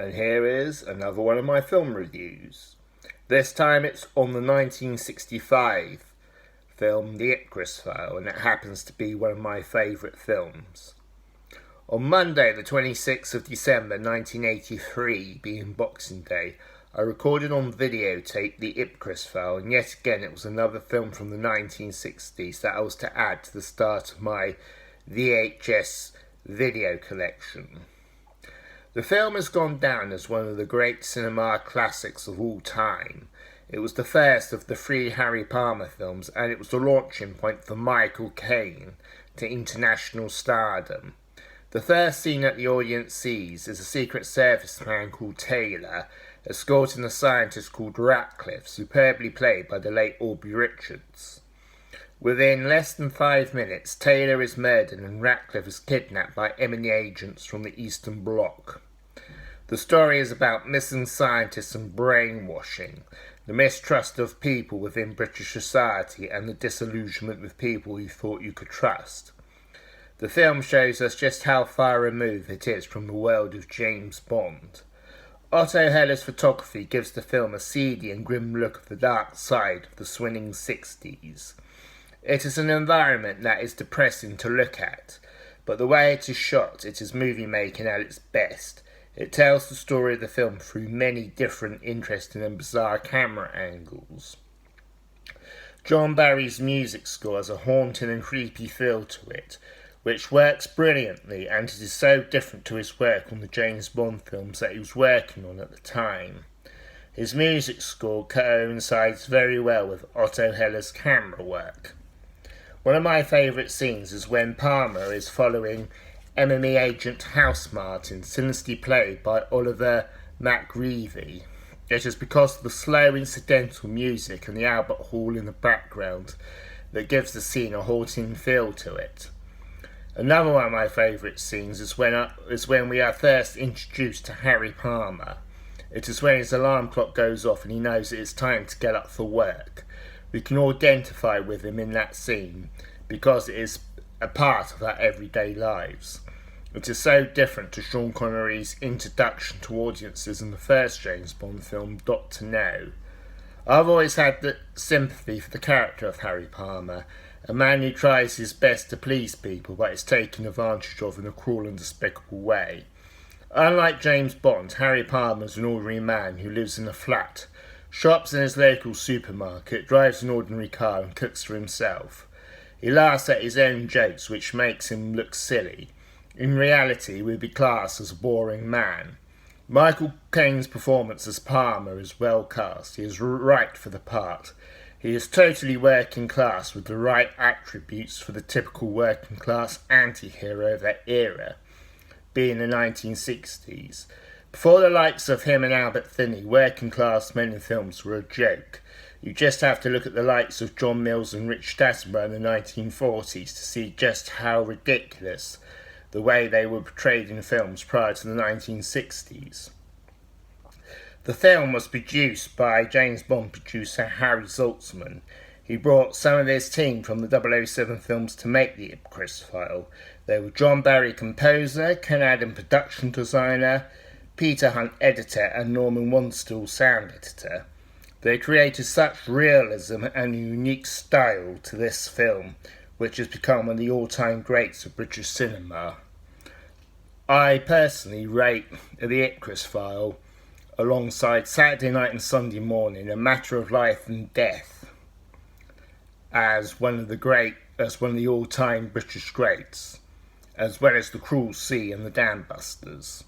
And here is another one of my film reviews. This time it's on the 1965 film The IPCRESS File, and it happens to be one of my favourite films. On Monday the 26th of December 1983, being Boxing Day, I recorded on videotape The IPCRESS File, and yet again it was another film from the 1960s that I was to add to the start of my VHS video collection. The film has gone down as one of the great cinema classics of all time. It was the first of the 3 Harry Palmer films, and it was the launching point for Michael Caine to international stardom. The first scene that the audience sees is a Secret Service man called Taylor escorting a scientist called Ratcliffe, superbly played by the late Aubrey Richards. Within less than 5 minutes, Taylor is murdered and Ratcliffe is kidnapped by enemy agents from the Eastern Bloc. The story is about missing scientists and brainwashing, the mistrust of people within British society, and the disillusionment with people you thought you could trust. The film shows us just how far removed it is from the world of James Bond. Otto Heller's photography gives the film a seedy and grim look of the dark side of the swinging 60s. It is an environment that is depressing to look at, but the way it is shot, it is movie making at its best. It tells the story of the film through many different interesting and bizarre camera angles. John Barry's music score has a haunting and creepy feel to it, which works brilliantly, and it is so different to his work on the James Bond films that he was working on at the time. His music score coincides very well with Otto Heller's camera work. One of my favourite scenes is when Palmer is following enemy agent House Martin, sinisterly played by Oliver McGreevy. It is because of the slow incidental music and the Albert Hall in the background that gives the scene a haunting feel to it. Another one of my favourite scenes is when we are first introduced to Harry Palmer. It is when his alarm clock goes off and he knows it is time to get up for work. We can all identify with him in that scene because it is a part of our everyday lives. It is so different to Sean Connery's introduction to audiences in the first James Bond film, Dr. No. I've always had the sympathy for the character of Harry Palmer, a man who tries his best to please people but is taken advantage of in a cruel and despicable way. Unlike James Bond, Harry Palmer is an ordinary man who lives in a flat, shops in his local supermarket, drives an ordinary car and cooks for himself. He laughs at his own jokes, which makes him look silly. In reality, he would be classed as a boring man. Michael Caine's performance as Palmer is well cast. He is right for the part. He is totally working class with the right attributes for the typical working class anti-hero of that era, being the 1960s. Before the likes of him and Albert Finney, working class men in films were a joke. You just have to look at the likes of John Mills and Rich Attenborough in the 1940s to see just how ridiculous the way they were portrayed in films prior to the 1960s. The film was produced by James Bond producer Harry Saltzman. He brought some of his team from the 007 films to make the IPCRESS File. They were John Barry, composer, Ken Adam, production designer, Peter Hunt, editor, and Norman Wanstall, sound editor. They created such realism and a unique style to this film, which has become one of the all-time greats of British cinema. I personally rate the IPCRESS File alongside Saturday Night and Sunday Morning, A Matter of Life and Death, as one of the all-time British greats, as well as The Cruel Sea and The Dam Busters.